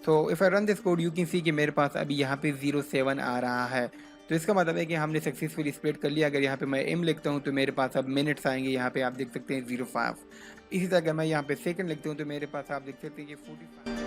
So if I run this code you can सी कि मेरे पास अभी यहाँ पे 07 आ रहा है। तो इसका मतलब है कि हमने सक्सेसफुली स्प्लिट कर लिया। अगर यहाँ पे मैं एम लिखता हूँ तो मेरे पास अब मिनट्स आएंगे, यहाँ पे आप देख सकते हैं 05। इसी तरह अगर मैं यहाँ पे सेकंड लिखता हूँ तो मेरे पास आप देख सकते हैं कि 45।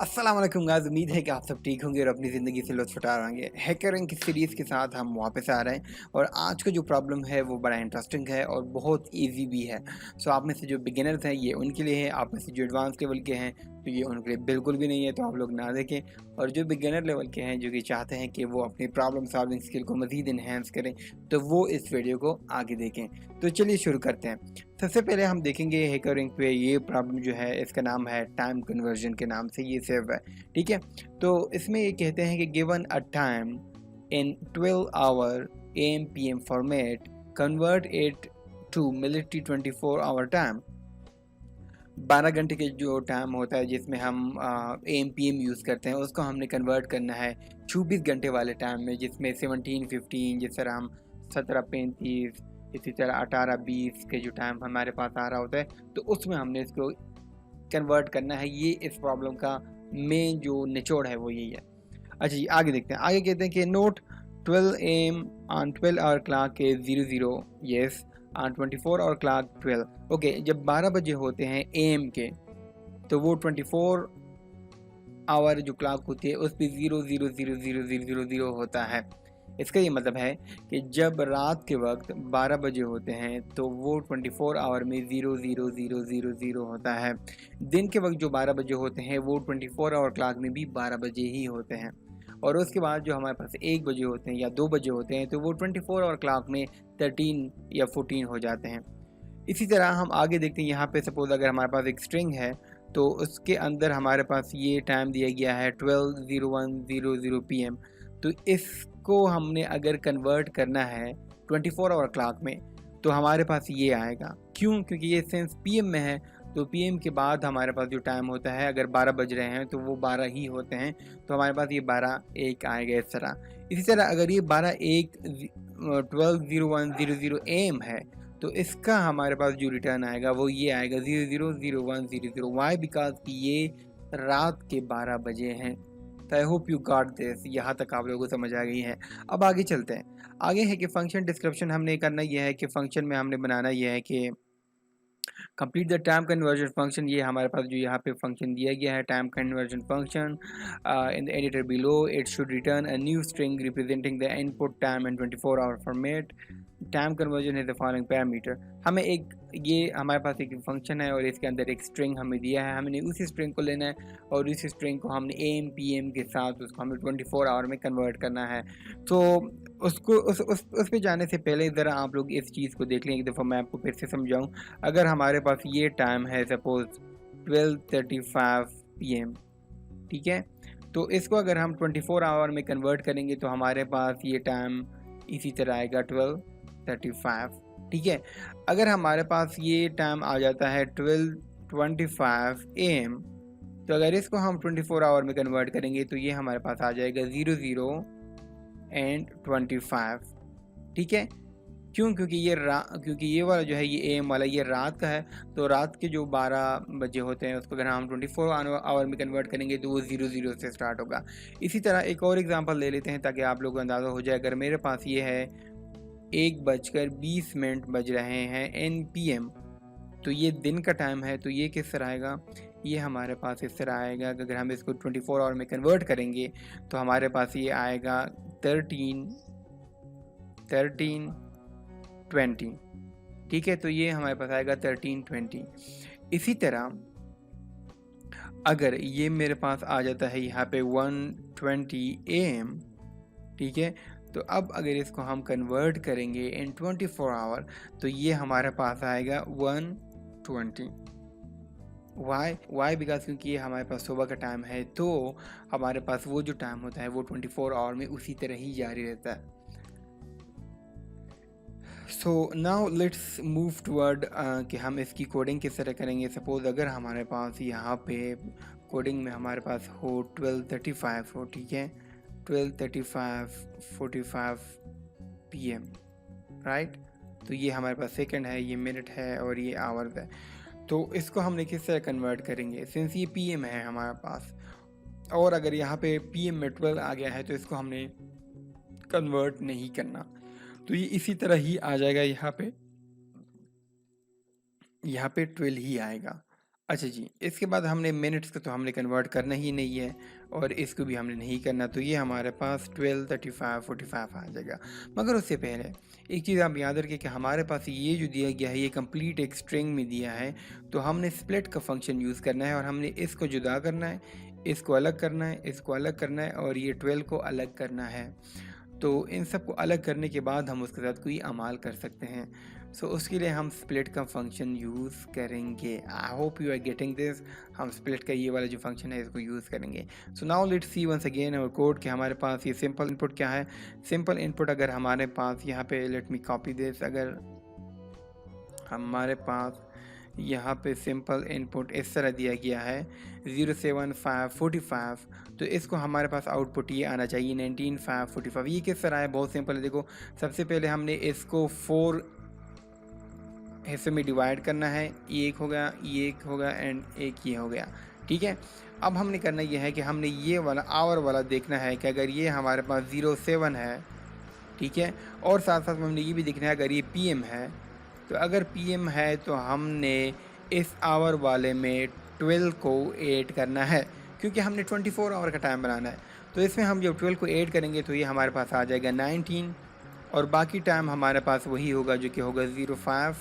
अस्सलाम वालेकुम गाइस, उम्मीद है कि आप सब ठीक होंगे और अपनी ज़िंदगी से लुत्फ़ उठा रहे होंगे। हैकरिंग की सीरीज़ के साथ हम वापस आ रहे हैं और आज का जो प्रॉब्लम है वो बड़ा इंटरेस्टिंग है और बहुत इजी भी है। सो आप में से जो बिगिनर्स हैं ये उनके लिए है, आप में से जो एडवांस लेवल के हैं तो ये उनके लिए बिल्कुल भी नहीं है, तो आप लोग ना देखें। और जो बिगिनर लेवल के हैं जो कि चाहते हैं कि वो अपनी प्रॉब्लम सॉल्विंग स्किल को मज़ीद इन्हेंस करें, तो वो इस वीडियो को आगे देखें। तो चलिए शुरू करते हैं। सबसे पहले हम देखेंगे हैकरिंग पे ये प्रॉब्लम जो है, इसका नाम है टाइम कन्वर्जन के नाम से ये सेव है, ठीक है। तो इसमें ये कहते हैं कि given a time in 12 hour M P M format, convert it to military 24 hour time. 12 घंटे के जो टाइम होता है जिसमें हम एम पी एम यूज़ करते हैं, उसको हमने कन्वर्ट करना है 24 घंटे वाले टाइम में, जिसमें 17:15, जिस तरह हम 17:35, इसी तरह 18:20 के जो टाइम हमारे पास आ रहा होता है, तो उसमें हमने इसको कन्वर्ट करना है। ये इस प्रॉब्लम का मेन जो निचोड़ है वो यही है। अच्छा जी, आगे देखते हैं। आगे कहते हैं कि note 12 AM on 12 hour clock के 00, yes, on 24 hour clock 12। Okay, जब 12 बजे होते हैं AM के, तो वो 24 आवर जो क्लॉक होती है उस पर 000000 होता है। इसका ये मतलब है कि जब रात के वक्त 12 बजे होते हैं तो वो 24 आवर में 00000 होता है। दिन के वक्त जो 12 बजे होते हैं वो 24 आवर क्लॉक में भी 12 बजे ही होते हैं। और उसके बाद जो हमारे पास 1 बजे होते हैं या 2 बजे होते हैं तो वो 24 आवर क्लॉक में 13 या 14 हो जाते हैं। इसी तरह हम आगे देखते हैं। यहाँ पे सपोज अगर हमारे पास एक स्ट्रिंग है तो उसके अंदर हमारे पास ये टाइम दिया गया है 12:01:00 PM। तो इसको हमने अगर कन्वर्ट करना है 24 आवर क्लॉक में तो हमारे पास ये आएगा। क्यों? क्योंकि ये सेंस पीएम में है, तो पीएम के बाद हमारे पास जो टाइम होता है, अगर 12 बज रहे हैं तो वो 12 ही होते हैं, तो हमारे पास ये 12:01 आएगा इस तरह। इसी तरह अगर ये 12:01 12:01:00 AM है तो इसका हमारे पास जो रिटर्न आएगा वो ये आएगा 000100। वाई? बिकॉज कि ये रात के 12 बजे हैं। तो आई होप यू गॉट दिस। यहाँ तक आप लोगों को समझ आ गई है। अब आगे चलते हैं। आगे है कि फंक्शन डिस्क्रिप्शन हमने करना यह है कि फंक्शन में हमने बनाना यह है कि complete the time conversion function. ये हमारे पास जो यहाँ पे फंक्शन दिया गया है time conversion function, in the editor below it should return a new string representing the input time in 24 hour format. Time conversion है द फॉलोइंग पैरामीटर। हमें एक ये हमारे पास एक फंक्शन है और इसके अंदर एक स्ट्रिंग हमें दिया है, हमने उसी स्ट्रिंग को लेना है और उसी स्ट्रिंग को हमने एम पी एम के साथ उसको हमें 24 आवर में कन्वर्ट करना है। तो उसको उस पे जाने से पहले ज़रा आप लोग इस चीज़ को देख लें एक दफ़ा, मैं आपको फिर से समझाऊँ। अगर हमारे पास ये टाइम है सपोज़ 12:35 PM, ठीक है, तो इसको अगर हम 24 आवर में कन्वर्ट करेंगे तो हमारे पास ये टाइम इसी तरह आएगा 12:35, ठीक है। अगर हमारे पास ये टाइम आ जाता है 12:25 AM, तो अगर इसको हम 24 आवर में कन्वर्ट करेंगे तो ये हमारे पास आ जाएगा 00:25, ठीक है। क्यों? क्योंकि ये वाला जो है ये एम वाला ये रात का है, तो रात के जो 12 बजे होते हैं उसको अगर हम 24 आवर में कन्वर्ट करेंगे तो वो 00 से स्टार्ट होगा। इसी तरह एक और एग्जांपल ले लेते हैं ताकि आप लोगों को अंदाज़ा हो जाए। अगर मेरे पास ये है 1:20 बज रहे हैं NPM, तो ये दिन का टाइम है, तो ये किस तरह आएगा? ये हमारे पास इस तरह आएगा कि अगर हम इसको 24 आवर में कन्वर्ट करेंगे तो हमारे पास ये आएगा 13:20, ठीक है। तो ये हमारे पास आएगा 13:20। इसी तरह अगर ये मेरे पास आ जाता है यहाँ पे 1:20 AM, ठीक है, तो अब अगर इसको हम कन्वर्ट करेंगे इन 24 आवर तो ये हमारे पास आएगा 1:20। वाई? बिकॉज क्योंकि ये हमारे पास सुबह का टाइम है, तो हमारे पास वो जो टाइम होता है वो 24 आवर में उसी तरह ही जारी रहता है। सो नाउ लेट्स मूव टूवर्ड कि हम इसकी कोडिंग किस तरह करेंगे। सपोज़ अगर हमारे पास यहाँ पे कोडिंग में हमारे पास हो 12:35 हो, ठीक है, 12:35 45 PM, राइट। तो ये हमारे पास सेकंड है, ये मिनट है और ये आवर्स है। तो इसको हमने किस तरह कन्वर्ट करेंगे, सिंस ये पीएम है हमारे पास, और अगर यहाँ पे पीएम में 12 आ गया है तो इसको हमने कन्वर्ट नहीं करना, तो ये इसी तरह ही आ जाएगा, यहाँ पे 12 ही आएगा। अच्छा जी, इसके बाद हमने मिनट्स को तो हमने कन्वर्ट करना ही नहीं है और इसको भी हमने नहीं करना, तो ये हमारे पास 12, 35, 45 आ जाएगा। मगर उससे पहले एक चीज़ आप याद रखिए कि हमारे पास ये जो दिया गया है ये कंप्लीट एक स्ट्रिंग में दिया है, तो हमने स्प्लिट का फंक्शन यूज़ करना है और हमने इसको जुदा करना है, इसको अलग करना है, इसको अलग करना है और ये 12 को अलग करना है। तो इन सब को अलग करने के बाद हम उसके साथ कोई अमाल कर सकते हैं। सो उसके लिए हम स्प्लिट का फंक्शन यूज़ करेंगे। I hope you are getting this. हम स्प्लिट का ये वाला जो फंक्शन है इसको यूज़ करेंगे। So now let's see once again our code कि हमारे पास ये सिंपल इनपुट क्या है। सिंपल इनपुट अगर हमारे पास यहाँ पे, लेट मी कॉपी दिस, अगर हमारे पास यहाँ पे सिंपल इनपुट इस तरह दिया गया है 07545, तो इसको हमारे पास आउटपुट ये आना चाहिए 19545। ये किस तरह है, बहुत सिंपल है। देखो, सबसे पहले हमने इसको 4 हिस्से में डिवाइड करना है, ये एक हो गया, ये एक हो गया एंड एक ये हो गया, ठीक है। अब हमने करना ये है कि हमने ये वाला आवर वाला देखना है कि अगर ये हमारे पास 07 है, ठीक है, और साथ साथ में हमने ये भी देखना है अगर ये पीएम है, तो अगर पीएम है तो हमने इस आवर वाले में 12 को ऐड करना है, क्योंकि हमने 24 आवर का टाइम बनाना है। तो इसमें हम जब 12 को ऐड करेंगे तो ये हमारे पास आ जाएगा 19 और बाकी टाइम हमारे पास वही होगा जो कि होगा 05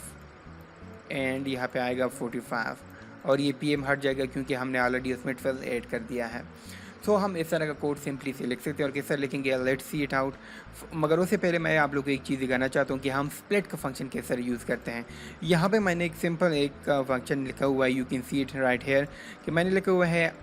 एंड यहाँ पे आएगा 45 और ये पीएम हट जाएगा क्योंकि हमने ऑलरेडी उसमें 12 ऐड कर दिया है। सो हम इस तरह का कोड सिंपली से लिख सकते हैं और किस तरह लिखेंगे, लेट्स सी इट आउट। मगर उससे पहले मैं आप लोगों को एक चीज़ दिखाना चाहता हूँ कि हम स्प्लिट का फंक्शन किस तरह यूज़ करते हैं। यहाँ पे मैंने एक सिंपल एक फंक्शन लिखा हुआ है, you can see it right here, कि मैंने लिखा हुआ है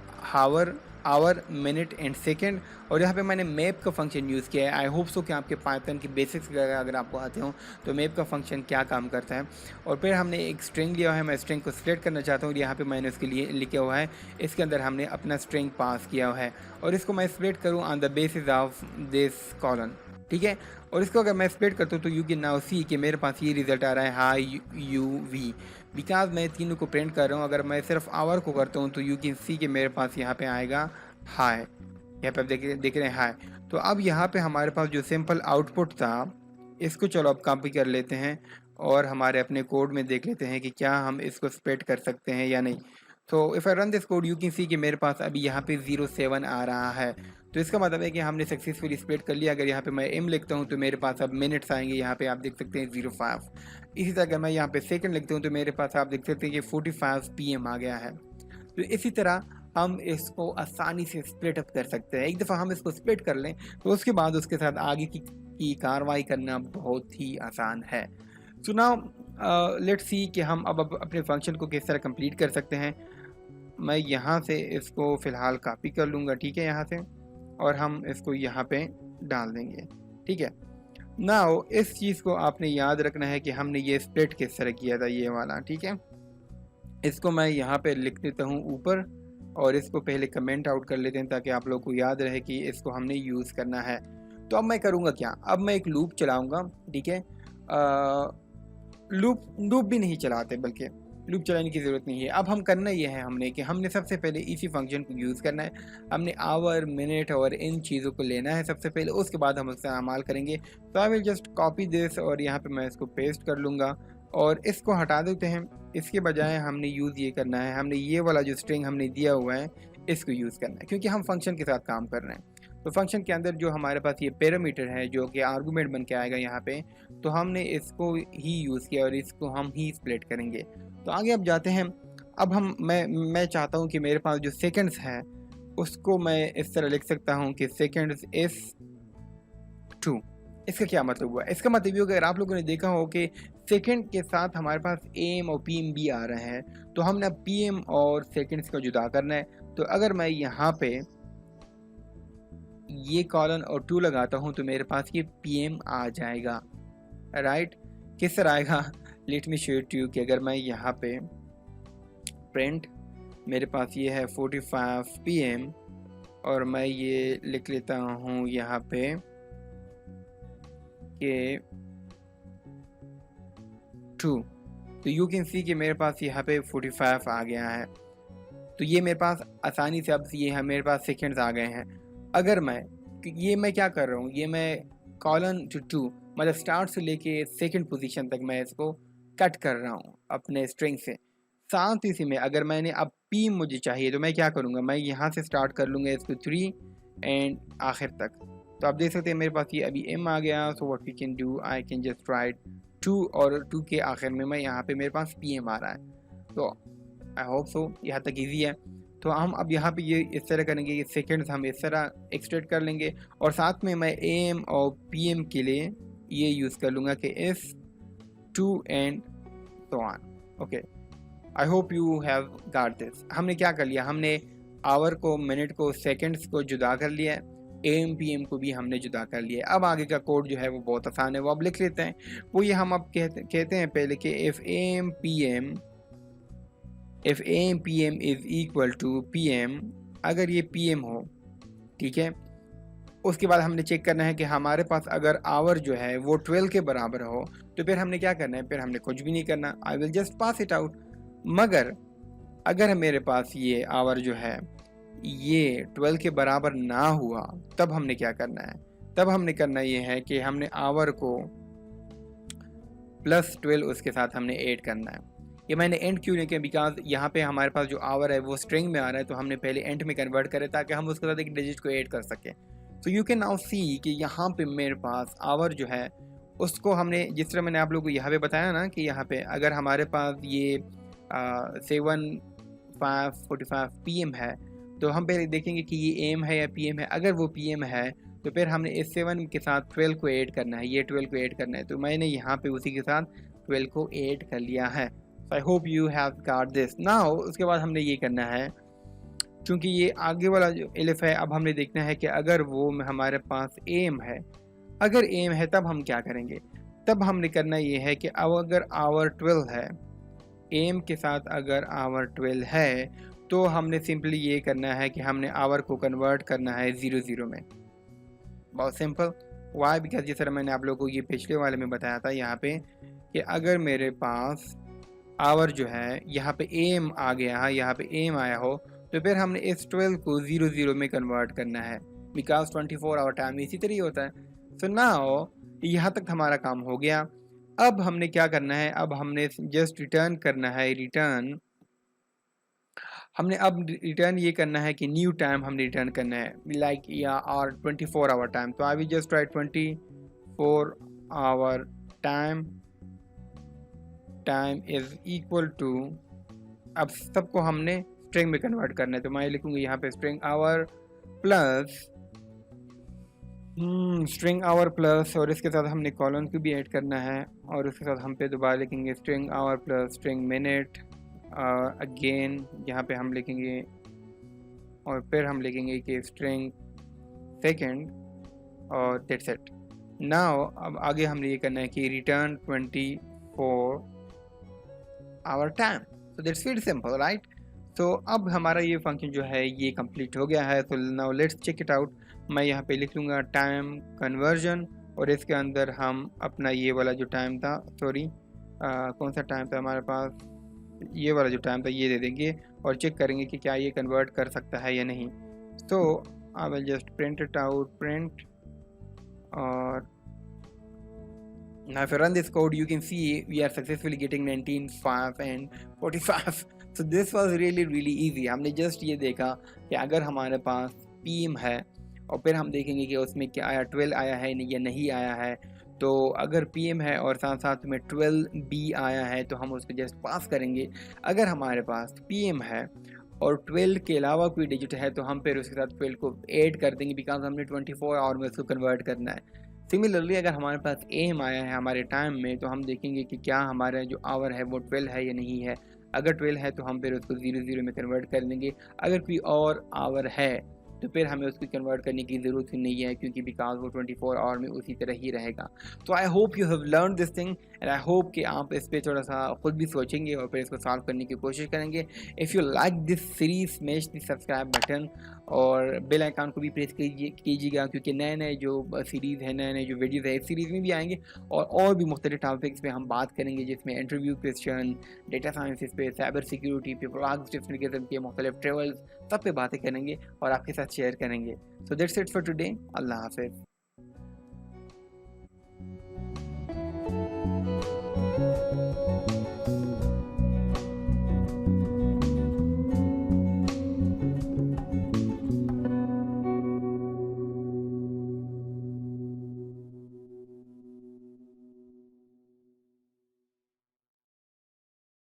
आवर मिनट एंड सेकेंड, और यहाँ पे मैंने मैप का फंक्शन यूज़ किया है। आई होप सो कि आपके पाइथन की बेसिक्स अगर आपको आते हो तो मैप का फंक्शन क्या काम करता है। और फिर हमने एक स्ट्रिंग लिया है, मैं स्ट्रिंग को स्प्लिट करना चाहता हूँ, यहाँ पे मैंने उसके लिए लिखा हुआ है, इसके अंदर हमने अपना स्ट्रिंग पास किया हुआ है और इसको मैं स्प्लिट करूँ on the basis of this colon, ठीक है। और इसको अगर मैं स्प्लिट करता हूँ तो यू कैन नाउ सी कि मेरे पास ये रिजल्ट आ रहा है हाई यू वी, बिकॉज मैं तीनों को प्रिंट कर रहा हूँ। अगर मैं सिर्फ आवर को करता हूँ तो यू कैन सी कि मेरे पास यहाँ पे आएगा हाई, यहाँ पे आप देख रहे हैं हाई। तो अब यहाँ पे हमारे पास जो सिंपल आउटपुट था इसको चलो अब कॉपी कर लेते हैं और हमारे अपने कोड में देख लेते हैं कि क्या हम इसको स्प्लिट कर सकते हैं या नहीं। तो if I run this code you can सी कि मेरे पास अभी यहाँ पे 07 आ रहा है, तो इसका मतलब है कि हमने सक्सेसफुली स्प्लिट कर लिया। अगर यहाँ पे मैं एम लिखता हूँ तो मेरे पास अब मिनट्स आएंगे, यहाँ पे आप देख सकते हैं 05। इसी तरह अगर मैं यहाँ पे सेकंड लिखता हूँ तो मेरे पास आप देख सकते हैं कि 45 PM आ गया है। तो इसी तरह हम इसको आसानी से स्प्लिट अप कर सकते हैं। एक दफ़ा हम इसको स्प्लिट कर लें तो उसके बाद उसके साथ आगे की कार्रवाई करना बहुत ही आसान है। सो नाउ लेट्स सी कि हम अब अपने फंक्शन को किस तरह कंप्लीट कर सकते हैं। मैं यहाँ से इसको फ़िलहाल कॉपी कर लूँगा, ठीक है, यहाँ से, और हम इसको यहाँ पे डाल देंगे, ठीक है। नाउ इस चीज़ को आपने याद रखना है कि हमने ये स्प्लिट किस तरह किया था, ये वाला, ठीक है। इसको मैं यहाँ पे लिख देता हूँ ऊपर और इसको पहले कमेंट आउट कर लेते हैं ताकि आप लोग को याद रहे कि इसको हमने यूज़ करना है। तो अब मैं करूँगा क्या, अब मैं एक लूप चलाऊँगा, ठीक है। लूप भी नहीं चलाते, बल्कि लूप चलाने की ज़रूरत नहीं है। अब हम करना ये है हमने कि हमने सबसे पहले इसी फंक्शन को यूज़ करना है। हमने आवर, मिनट और इन चीज़ों को लेना है सबसे पहले, उसके बाद हम उसका इस्तेमाल करेंगे। तो I will just copy this और यहाँ पे मैं इसको पेस्ट कर लूँगा और इसको हटा देते हैं। इसके बजाय हमने यूज़ ये करना है, हमने ये वाला जो स्ट्रिंग हमने दिया हुआ है इसको यूज़ करना है, क्योंकि हम फंक्शन के साथ काम कर रहे हैं। तो फंक्शन के अंदर जो हमारे पास ये पैरामीटर है जो कि आर्गूमेंट बन के आएगा यहाँ पे, तो हमने इसको ही यूज़ किया और इसको हम ही स्प्लिट करेंगे। तो आगे अब जाते हैं। अब मैं चाहता हूँ कि मेरे पास जो सेकंड्स हैं उसको मैं इस तरह लिख सकता हूँ कि सेकंड्स इस 2। इसका क्या मतलब हुआ, इसका मतलब ये होगा, अगर आप लोगों ने देखा हो कि सेकंड के साथ हमारे पास एम और पीएम भी आ रहे हैं, तो हमने अब पीएम और सेकंड्स को जुदा करना है। तो अगर मैं यहाँ पे ये कॉलन और 2 लगाता हूँ तो मेरे पास ये पीएम आ जाएगा, राइट। किस तरह आएगा, let me show it you कि अगर मैं यहाँ पे प्रिंट, मेरे पास ये है 45 PM और मैं ये लिख लेता हूँ यहाँ पे कि 2, तो यू कैन सी कि मेरे पास यहाँ पे 45 आ गया है। तो ये मेरे पास आसानी से अब ये है मेरे पास सेकंड्स आ गए हैं। अगर मैं क्या कर रहा हूँ, ये मैं कॉलन टू 2 मतलब स्टार्ट से लेके सेकंड पोजीशन तक मैं इसको कट कर रहा हूँ अपने स्ट्रिंग से। साथ इसी में अगर मैंने अब पी मुझे चाहिए तो मैं क्या करूँगा, मैं यहाँ से स्टार्ट कर लूँगा इसको 3 एंड आखिर तक। तो आप देख सकते हैं मेरे पास ये अभी एम आ गया। So what we can do, I can just write 2 और 2 के आखिर में मैं यहाँ पे मेरे पास पी एम आ रहा है। तो आई होप सो यहाँ तक ईजी है। तो हम अब यहाँ पे ये इस तरह करेंगे, ये सेकंड्स हम इस तरह एक्सट्रेक्ट कर लेंगे और साथ में मैं ए एम और पी एम के लिए ये यूज़ कर लूँगा कि if 2 and so on. Okay, I hope you have got this. हमने क्या कर लिया, हमने आवर को, मिनट को, सेकंड्स को जुदा कर लिया है, एम पी एम को भी हमने जुदा कर लिया है। अब आगे का कोड जो है वो बहुत आसान है, वो अब लिख लेते हैं। वो ये हम अब कहते हैं पहले कि if M P M is equal to P M, अगर ये पी एम हो, ठीक है। उसके बाद हमने चेक करना है कि हमारे पास अगर आवर जो है वो 12 के बराबर हो, तो फिर हमने क्या करना है, फिर हमने कुछ भी नहीं करना, आई will just pass it out. मगर अगर मेरे पास ये आवर जो है ये 12 के बराबर ना हुआ, तब हमने क्या करना है, तब हमने करना ये है कि हमने आवर को +12 उसके साथ हमने ऐड करना है। ये मैंने एंड क्यों नहीं किया, बिकॉज यहाँ पे हमारे पास जो आवर है वो स्ट्रिंग में आ रहा है, तो हमने पहले एंड में कन्वर्ट करें ताकि हम उसके साथ एक डिजिट को ऐड कर सकें। So you can now see कि यहाँ पे मेरे पास आवर जो है उसको हमने, जिस तरह मैंने आप लोगों को यहाँ पे बताया ना कि यहाँ पे अगर हमारे पास ये 7:45 PM है, तो हम पहले देखेंगे कि ये एम है या पी एम है। अगर वो पी एम है तो फिर हमने इस 7 के साथ 12 को ऐड करना है, ये 12 को ऐड करना है। तो मैंने यहाँ पे उसी के साथ 12 को ऐड कर लिया है। आई hope you have got this now. उसके बाद हमने ये करना है, क्योंकि ये आगे वाला जो एलिफ है, अब हमने देखना है कि अगर वो हमारे पास एम है, अगर एम है तब हम क्या करेंगे, तब हमने करना ये है कि अब अगर आवर 12 है, एम के साथ अगर आवर 12 है, तो हमने सिंपली ये करना है कि हमने आवर को कन्वर्ट करना है 00 में। बहुत सिंपल। वाई, बिकॉज जिस तरह मैंने आप लोगों को ये पिछले वाले में बताया था यहाँ पे कि अगर मेरे पास आवर जो है यहाँ पे एम आ गया है, यहाँ पे एम आया हो, तो फिर हमने इस 12 को 00 में कन्वर्ट करना है, बिकॉज 24 आवर टाइम इसी तरह होता है। सो नाउ यहाँ तक हमारा काम हो गया। अब हमने क्या करना है, अब हमने जस्ट रिटर्न करना है, रिटर्न हमने अब रिटर्न ये करना है कि न्यू टाइम हमने रिटर्न करना है, लाइक या और 24 आवर टाइम। तो I will just write 24 hour time is equal to, अब सबको हमने स्ट्रिंग में कन्वर्ट करना है। तो मैं लिखूंगा यहाँ पे स्ट्रिंग आवर प्लस और इसके साथ हमने कॉलन को भी ऐड करना है, और उसके साथ हम पे दोबारा लिखेंगे string hour plus string minute, again यहाँ पे हम लिखेंगे, और फिर हम लिखेंगे कि स्ट्रिंग सेकेंड, और दैट्स इट। नाउ अब आगे हमने ये करना है कि return 24 hour time. So that's very simple, right. तो अब हमारा ये फंक्शन जो है ये कंप्लीट हो गया है। तो now let's check it out. मैं यहाँ पे लिख लूँगा टाइम कन्वर्जन, और इसके अंदर हम अपना ये वाला जो टाइम था, सॉरी कौन सा टाइम था हमारे पास, ये वाला जो टाइम था ये दे देंगे, और चेक करेंगे कि क्या ये कन्वर्ट कर सकता है या नहीं। तो I will just print it out, print, और now if I run this code you can see we are successfully getting 19, 5 and 45. So this was really easy. हमने just ये देखा कि अगर हमारे पास PM है और फिर हम देखेंगे कि उसमें क्या आया, 12 आया है या नहीं आया है। तो अगर PM है और साथ साथ में 12B आया है तो हम उसको जस्ट पास करेंगे। अगर हमारे पास PM है और 12 के अलावा कोई डिजिट है तो हम फिर उसके साथ 12 को ऐड कर देंगे, बिकॉज हमने 24 आवर में उसको कन्वर्ट करना है। सिमिलरली अगर हमारे पास एम आया है हमारे टाइम में, तो हम देखेंगे कि क्या हमारा जो आवर है वो 12 है या नहीं है। अगर 12 है तो हम फिर उसको 00 में कन्वर्ट कर देंगे। अगर कोई और आवर है तो फिर हमें उसको कन्वर्ट करने की ज़रूरत ही नहीं है, क्योंकि बिकॉज वो 24 आवर में उसी तरह ही रहेगा। तो आई hope you have learn this thing and I hope कि आप इस पर थोड़ा सा खुद भी सोचेंगे और फिर इसको सॉल्व करने की कोशिश करेंगे। If you like this series smash the subscribe button और बेल आइकन को भी प्रेस कीजिएगा, क्योंकि नए नए जो सीरीज़ है, नए नए जो वीडियोज़ है इस सीरीज़ में भी आएंगे और भी मुख्तलिफ टॉपिक्स पे हम बात करेंगे, जिसमें इंटरव्यू क्वेश्चन, डेटा साइंसिस पे, साइबर सिक्योरिटी पे, ब्लॉग्स, डिफरेंट किस्म के मुख्तलिफ ट्रेवल्स, सब पे बातें करेंगे और आपके साथ शेयर करेंगे। So that's it for today. Allah हाफिज़।